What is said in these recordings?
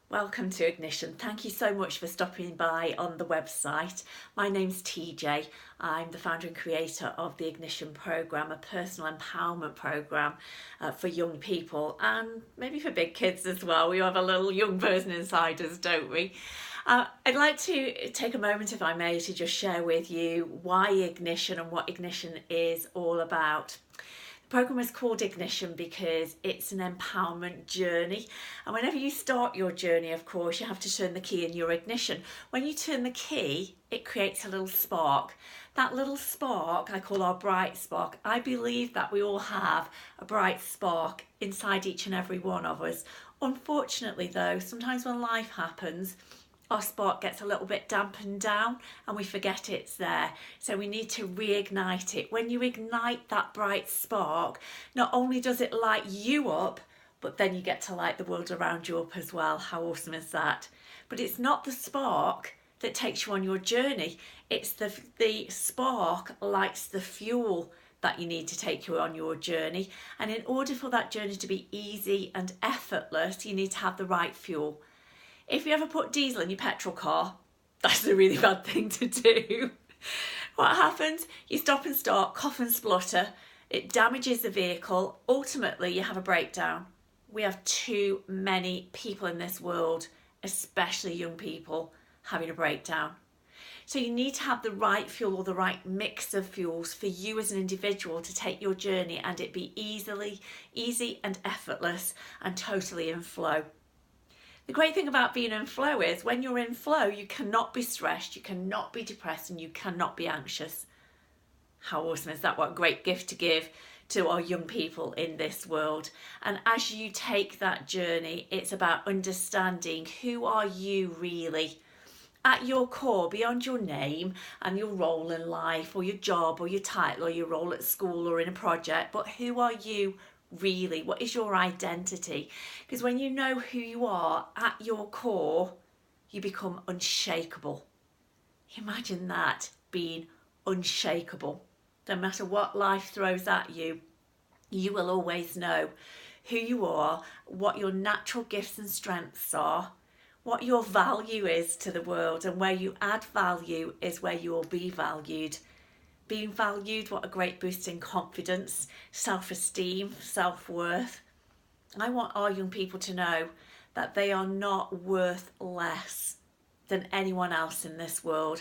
Welcome to Ignition. Thank you so much for stopping by on the website. My name's TJ. I'm the founder and creator of the Ignition programme, a personal empowerment programme for young people and maybe for big kids as well. We have a little young person inside us, don't we? I'd like to take a moment, if I may, to just share with you why Ignition and what Ignition is all about. The programme is called Ignition because it's an empowerment journey, and whenever you start your journey, of course, you have to turn the key in your ignition. When you turn the key, it creates a little spark. That little spark I call our bright spark. I believe that we all have a bright spark inside each and every one of us. Unfortunately though, sometimes when life happens, our spark gets a little bit dampened down and we forget it's there. So we need to reignite it. When you ignite that bright spark, not only does it light you up, but then you get to light the world around you up as well. How awesome is that? But it's not the spark that takes you on your journey. It's the spark lights the fuel that you need to take you on your journey. And in order for that journey to be easy and effortless, you need to have the right fuel. If you ever put diesel in your petrol car, that's a really bad thing to do. What happens? You stop and start, cough and splutter. It damages the vehicle. Ultimately, you have a breakdown. We have too many people in this world, especially young people, having a breakdown. So you need to have the right fuel or the right mix of fuels for you as an individual to take your journey and it be easy and effortless and totally in flow. The great thing about being in flow is when you're in flow, you cannot be stressed, you cannot be depressed, and you cannot be anxious. How awesome is that? What a great gift to give to our young people in this world. And as you take that journey, it's about understanding who are you really at your core, beyond your name and your role in life or your job or your title or your role at school or in a project, but who are you really? What is your identity? Because when you know who you are at your core, you become unshakable. Imagine that, being unshakable. No matter what life throws at you, you will always know who you are, what your natural gifts and strengths are, what your value is to the world, and where you add value is where you will be valued. Being valued, what a great boost in confidence, self-esteem, self-worth. I want our young people to know that they are not worth less than anyone else in this world.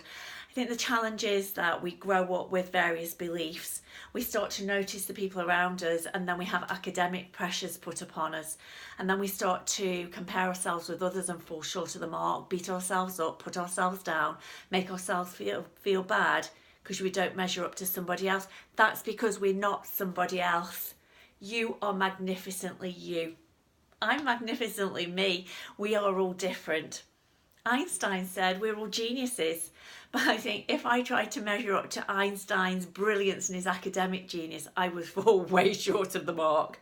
I think the challenge is that we grow up with various beliefs. We start to notice the people around us, and then we have academic pressures put upon us. And then we start to compare ourselves with others and fall short of the mark, beat ourselves up, put ourselves down, make ourselves feel bad because we don't measure up to somebody else. That's because we're not somebody else. You are magnificently you. I'm magnificently me. We are all different. Einstein said we're all geniuses, but I think if I tried to measure up to Einstein's brilliance and his academic genius, I would fall way short of the mark.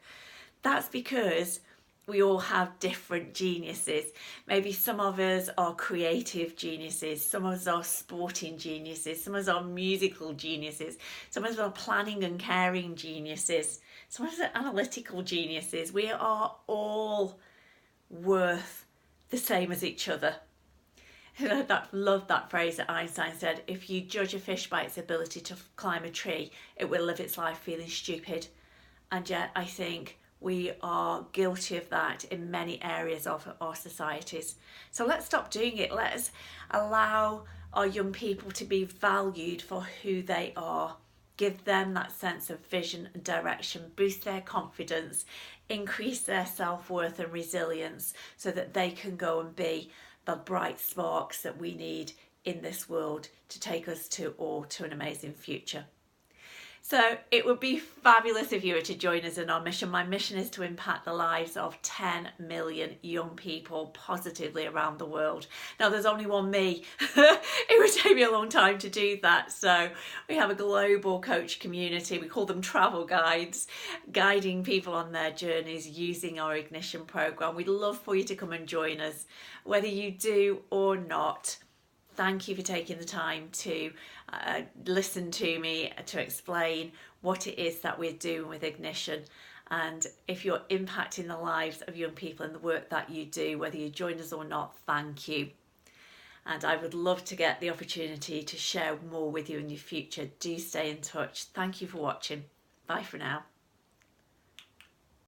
That's because we all have different geniuses. Maybe some of us are creative geniuses, some of us are sporting geniuses, some of us are musical geniuses, some of us are planning and caring geniuses, some of us are analytical geniuses. We are all worth the same as each other. I love that phrase that Einstein said, if you judge a fish by its ability to climb a tree, it will live its life feeling stupid. And yet I think we are guilty of that in many areas of our societies. So let's stop doing it. Let's allow our young people to be valued for who they are. Give them that sense of vision and direction, boost their confidence, increase their self-worth and resilience so that they can go and be the bright sparks that we need in this world to take us to an amazing future. So it would be fabulous if you were to join us in our mission. My mission is to impact the lives of 10 million young people positively around the world. Now there's only one me. It would take me a long time to do that. So we have a global coach community. We call them travel guides, guiding people on their journeys using our Ignition program. We'd love for you to come and join us, whether you do or not. Thank you for taking the time to listen to me, to explain what it is that we're doing with Ignition. And if you're impacting the lives of young people in the work that you do, whether you join us or not, thank you. And I would love to get the opportunity to share more with you in your future. Do stay in touch. Thank you for watching. Bye for now.